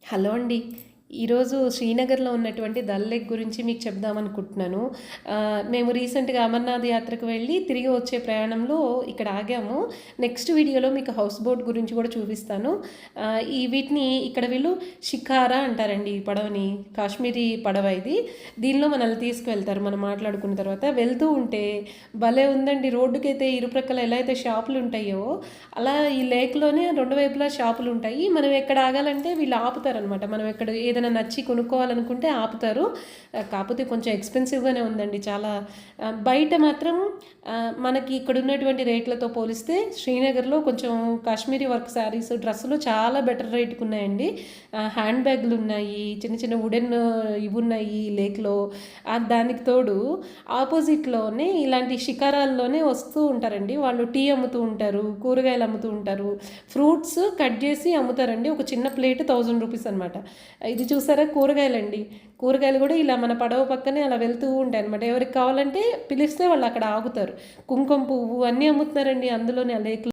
Hello అండి. ఈరోజు శ్రీనగర్‌లో ఉన్నటువంటి దల్ లేక్ గురించి మీకు చెప్దామనుకుంటున్నాను. మేము రీసెంట్‌గా అమర్నాథ్ యాత్రకు వెళ్ళి తిరిగి వచ్చే ప్రయాణంలో ఇక్కడ ఆగాము. నెక్స్ట్ వీడియోలో మీకు హౌస్ బోట్ గురించి కూడా చూపిస్తాను. వీటిని ఇక్కడ వీళ్ళు షికారా అంటారండి ఈ పడవని. కాశ్మీరీ పడవ ఇది. దీనిలో మనల్ని తీసుకువెళ్తారు మనం మాట్లాడుకున్న తర్వాత. వెళ్తూ ఉంటే భలే ఉందండి. రోడ్డుకైతే ఇరుప్రక్కల ఎలా అయితే షాపులు ఉంటాయో అలా ఈ లేక్‌లోనే రెండు వైపులా షాపులు ఉంటాయి. మనం ఎక్కడ ఆగాలంటే వీళ్ళు ఆపుతారనమాట. మనం ఎక్కడ ఏదైనా నచ్చి కొనుక్కోవాలనుకుంటే ఆపుతారు. కాకపోతే కొంచెం ఎక్స్‌పెన్సివ్‌గానే ఉందండి చాలా. బయట మాత్రం మనకి ఇక్కడ ఉన్నటువంటి రేట్లతో పోలిస్తే శ్రీనగర్‌లో కొంచెం కాశ్మీరీ వర్క్ శారీస్, డ్రెస్సులు చాలా బెటర్ రేట్‌కి ఉన్నాయండి. హ్యాండ్ బ్యాగులు ఉన్నాయి, చిన్న చిన్న వుడెన్ ఇవి ఉన్నాయి లేక్‌లో. దానికి తోడు ఆపోజిట్‌లోనే ఇలాంటి షికారాల్లోనే వస్తూ ఉంటారండి. వాళ్ళు టీ అమ్ముతూ ఉంటారు, కూరగాయలు అమ్ముతూ ఉంటారు, ఫ్రూట్స్ కట్ చేసి అమ్ముతారండి. ఒక చిన్న ప్లేట్ ₹1000 అనమాట. ఇది చూసారా కూరగాయలండి. కూరగాయలు కూడా ఇలా మన పడవ పక్కనే అలా వెళ్తూ ఉంటాయి అనమాట. ఎవరికి కావాలంటే పిలిస్తే వాళ్ళు అక్కడ ఆగుతారు. కుంకుమ పువ్వు అన్నీ అమ్ముతున్నారండి అందులోనే ఆ లేక్‌లో.